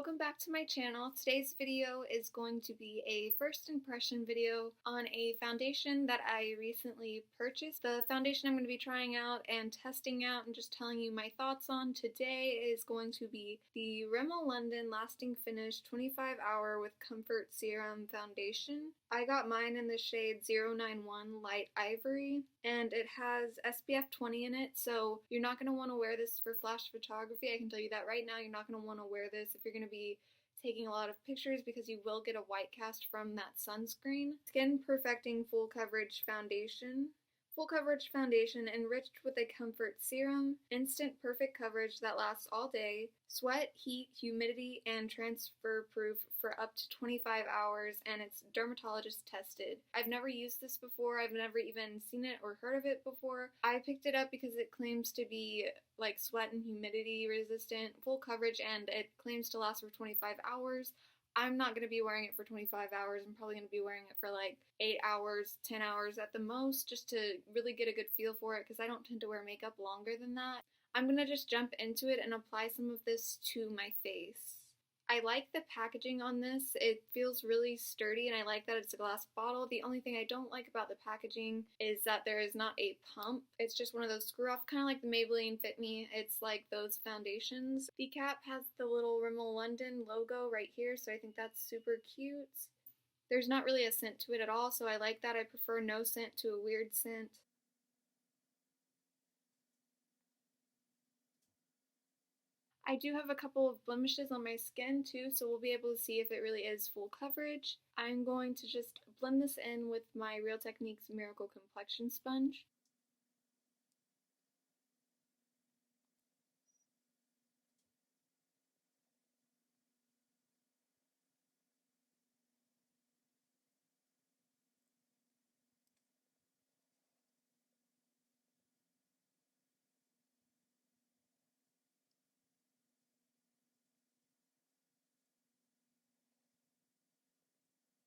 Welcome back to my channel. Today's video is going to be a first impression video on a foundation that I recently purchased. The foundation I'm going to be trying out and testing out and just telling you my thoughts on today is going to be the Rimmel London Lasting Finish 25 Hour with Comfort Serum Foundation. I got mine in the shade 091 Light Ivory, and it has SPF 20 in it, so you're not going to want to wear this for flash photography. I can tell you that right now. You're not going to want to wear this if you're going to be taking a lot of pictures because you will get a white cast from that sunscreen. Skin Perfecting Full Coverage Foundation. Full coverage foundation enriched with a comfort serum, instant perfect coverage that lasts all day, sweat, heat, humidity, and transfer proof for up to 25 hours, and it's dermatologist tested. I've never used this before. I've never even seen it or heard of it before. I picked it up because it claims to be like sweat and humidity resistant, full coverage, and it claims to last for 25 hours. I'm not going to be wearing it for 25 hours. I'm probably going to be wearing it for like 8 hours, 10 hours at the most, just to really get a good feel for it because I don't tend to wear makeup longer than that. I'm going to just jump into it and apply some of this to my face. I like the packaging on this. It feels really sturdy and I like that it's a glass bottle. The only thing I don't like about the packaging is that there is not a pump. It's just one of those screw off, kind of like the Maybelline Fit Me. It's like those foundations. The cap has the little Rimmel London logo right here, so I think that's super cute. There's not really a scent to it at all, so I like that. I prefer no scent to a weird scent. I do have a couple of blemishes on my skin too, so we'll be able to see if it really is full coverage. I'm going to just blend this in with my Real Techniques Miracle Complexion Sponge.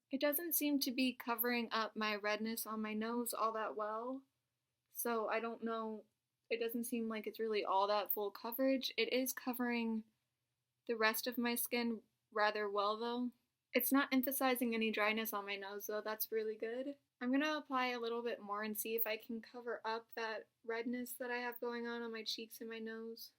It doesn't seem to be covering up my redness on my nose all that well, so I don't know, it doesn't seem like it's really all that full coverage. It is covering the rest of my skin rather well though. It's not emphasizing any dryness on my nose though, that's really good. I'm going to apply a little bit more and see if I can cover up that redness that I have going on my cheeks and my nose.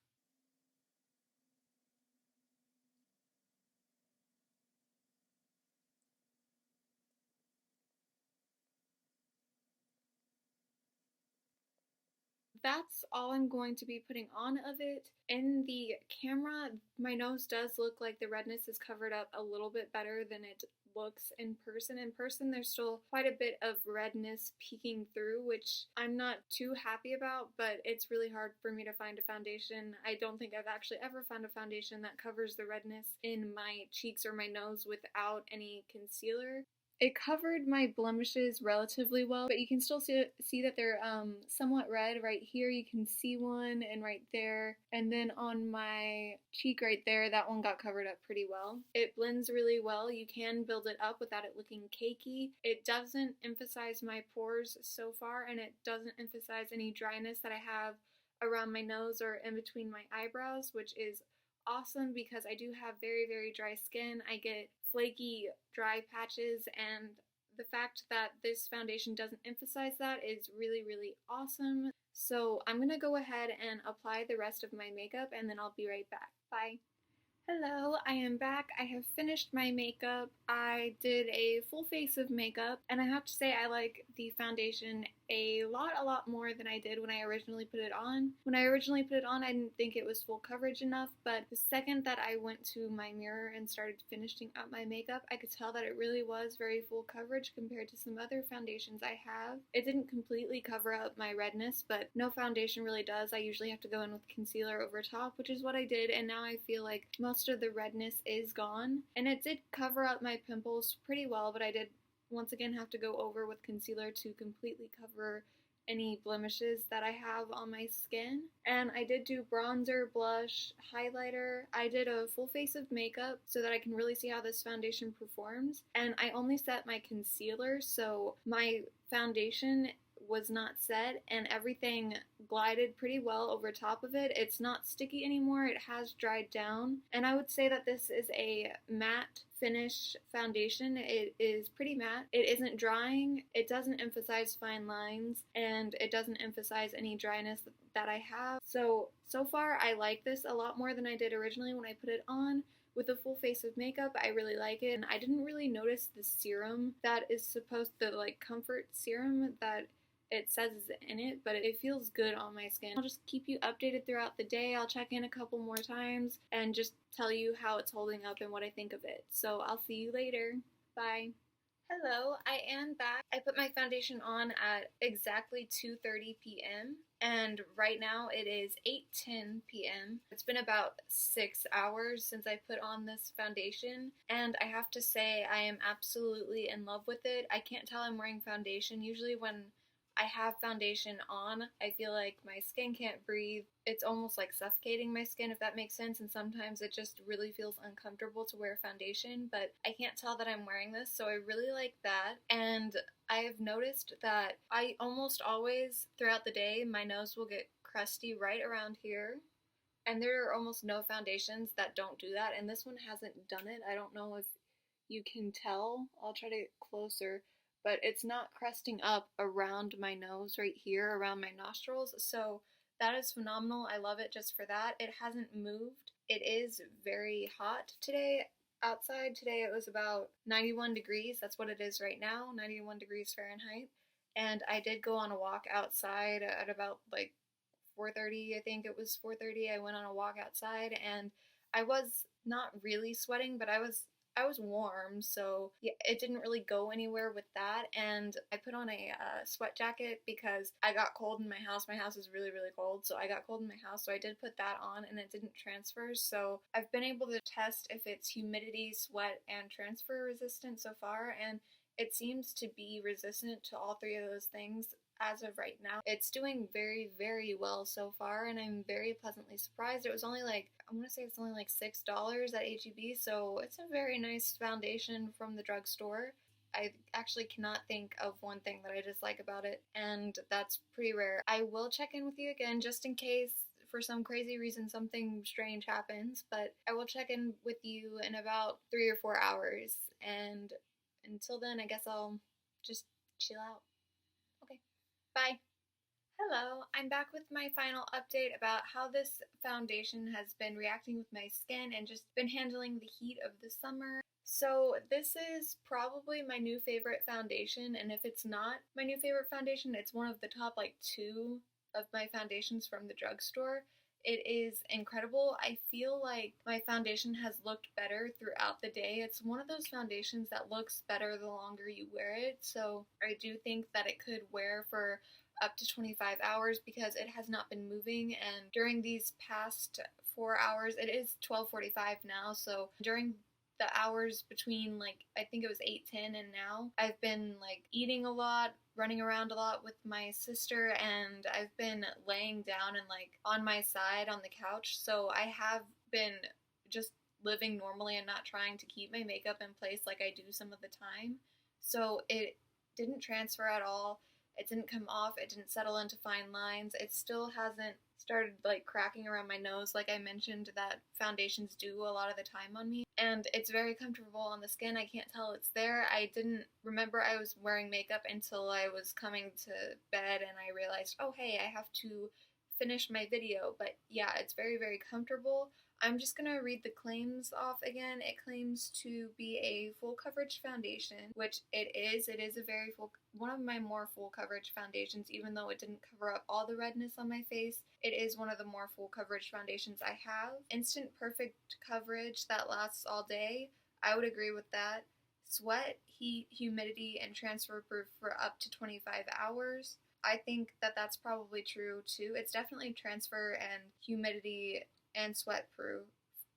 That's all I'm going to be putting on of it. In the camera, my nose does look like the redness is covered up a little bit better than it looks in person. In person, there's still quite a bit of redness peeking through, which I'm not too happy about, but it's really hard for me to find a foundation. I don't think I've actually ever found a foundation that covers the redness in my cheeks or my nose without any concealer. It covered my blemishes relatively well, but you can still see that they're somewhat red. Right here you can see one, and right there, and then on my cheek right there, that one got covered up pretty well. It blends really well. You can build it up without it looking cakey. It doesn't emphasize my pores so far, and it doesn't emphasize any dryness that I have around my nose or in between my eyebrows, which is awesome because I do have very, very dry skin. I get flaky, dry patches, and the fact that this foundation doesn't emphasize that is really, really awesome. So I'm gonna go ahead and apply the rest of my makeup and then I'll be right back. Bye. Hello, I am back. I have finished my makeup. I did a full face of makeup, and I have to say I like the foundation a lot more than I did when I originally put it on. When I originally put it on, I didn't think it was full coverage enough, but the second that I went to my mirror and started finishing up my makeup, I could tell that it really was very full coverage compared to some other foundations I have. It didn't completely cover up my redness, but no foundation really does. I usually have to go in with concealer over top, which is what I did, and now I feel like most of the redness is gone. And it did cover up my pimples pretty well, but I did once again have to go over with concealer to completely cover any blemishes that I have on my skin. And I did do bronzer, blush, highlighter. I did a full face of makeup so that I can really see how this foundation performs. And I only set my concealer, so my foundation was not set, and everything glided pretty well over top of it. It's not sticky anymore, it has dried down, and I would say that this is a matte finish foundation. It is pretty matte, it isn't drying, it doesn't emphasize fine lines, and it doesn't emphasize any dryness that I have. So far I like this a lot more than I did originally when I put it on. With a full face of makeup, I really like it, and I didn't really notice the serum that is supposed to, like, comfort serum that it says is in it, but it feels good on my skin. I'll just keep you updated throughout the day. I'll check in a couple more times and just tell you how it's holding up and what I think of it. So I'll see you later. Bye. Hello, I am back. I put my foundation on at exactly 2:30 p.m. and right now it is 8:10 p.m. It's been about 6 hours since I put on this foundation, and I have to say I am absolutely in love with it. I can't tell I'm wearing foundation. Usually when I have foundation on, I feel like my skin can't breathe. It's almost like suffocating my skin, if that makes sense, and sometimes it just really feels uncomfortable to wear foundation, but I can't tell that I'm wearing this, so I really like that. And I have noticed that I almost always, throughout the day, my nose will get crusty right around here, and there are almost no foundations that don't do that, and this one hasn't done it. I don't know if you can tell. I'll try to get closer. But it's not crusting up around my nose right here, around my nostrils, so that is phenomenal. I love it just for that. It hasn't moved. It is very hot today outside. Today it was about 91 degrees. That's what it is right now, 91 degrees Fahrenheit. And I did go on a walk outside at about like 4:30, I think it was 4:30. I went on a walk outside and I was not really sweating, but I was warm, so yeah, it didn't really go anywhere with that. And I put on a sweat jacket because I got cold in my house. My house is really, really cold, so I got cold in my house, so I did put that on and it didn't transfer. So I've been able to test if it's humidity, sweat, and transfer resistant so far, and it seems to be resistant to all three of those things as of right now. It's doing very, very well so far, and I'm very pleasantly surprised. It was only like, I want to say it's only like $6 at H-E-B, so it's a very nice foundation from the drugstore. I actually cannot think of one thing that I dislike about it, and that's pretty rare. I will check in with you again just in case for some crazy reason something strange happens, but I will check in with you in about 3 or 4 hours, and until then I guess I'll just chill out. Okay, bye. Hello, I'm back with my final update about how this foundation has been reacting with my skin and just been handling the heat of the summer. So this is probably my new favorite foundation, and if it's not my new favorite foundation, it's one of the top like 2 of my foundations from the drugstore. It is incredible. I feel like my foundation has looked better throughout the day. It's one of those foundations that looks better the longer you wear it, so I do think that it could wear for up to 25 hours because it has not been moving, and during these past 4 hours, it is 12:45 now, so during the hours between like I think it was 8:10 and now, I've been like eating a lot, running around a lot with my sister, and I've been laying down and like on my side on the couch, so I have been just living normally and not trying to keep my makeup in place like I do some of the time. So it didn't transfer at all. It didn't come off, it didn't settle into fine lines, it still hasn't started like cracking around my nose like I mentioned that foundations do a lot of the time on me, and it's very comfortable on the skin. I can't tell it's there. I didn't remember I was wearing makeup until I was coming to bed and I realized, oh hey, I have to finish my video, but yeah, it's very, very comfortable. I'm just gonna read the claims off again. It claims to be a full coverage foundation, which it is. It is a very full, one of my more full coverage foundations, even though it didn't cover up all the redness on my face. It is one of the more full coverage foundations I have. Instant perfect coverage that lasts all day. I would agree with that. Sweat, heat, humidity, and transfer proof for up to 25 hours. I think that that's probably true too. It's definitely transfer and humidity and sweat proof.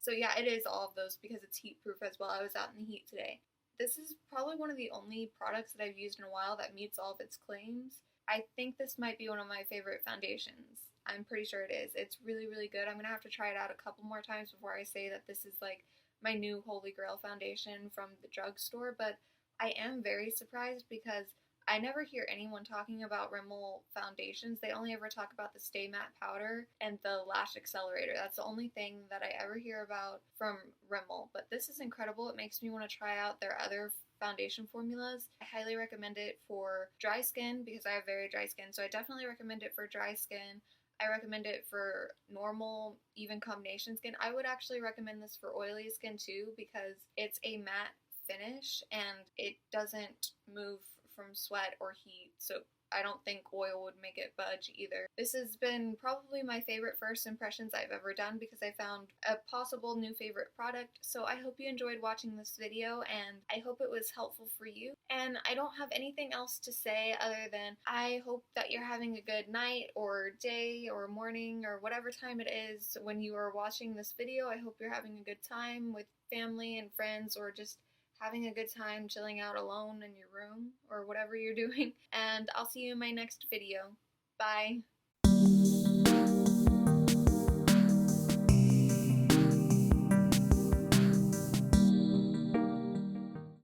So yeah, it is all of those because it's heat proof as well. I was out in the heat today. This is probably one of the only products that I've used in a while that meets all of its claims. I think this might be one of my favorite foundations. I'm pretty sure it is. It's really, really good. I'm gonna have to try it out a couple more times before I say that this is like my new holy grail foundation from the drugstore, but I am very surprised because I never hear anyone talking about Rimmel foundations. They only ever talk about the Stay Matte Powder and the Lash Accelerator. That's the only thing that I ever hear about from Rimmel. But this is incredible. It makes me want to try out their other foundation formulas. I highly recommend it for dry skin because I have very dry skin. So I definitely recommend it for dry skin. I recommend it for normal, even combination skin. I would actually recommend this for oily skin too because it's a matte finish and it doesn't move from sweat or heat, so I don't think oil would make it budge either. This has been probably my favorite first impressions I've ever done because I found a possible new favorite product. So I hope you enjoyed watching this video and I hope it was helpful for you. And I don't have anything else to say other than I hope that you're having a good night or day or morning or whatever time it is when you are watching this video. I hope you're having a good time with family and friends or just having a good time chilling out alone in your room or whatever you're doing. And I'll see you in my next video. Bye!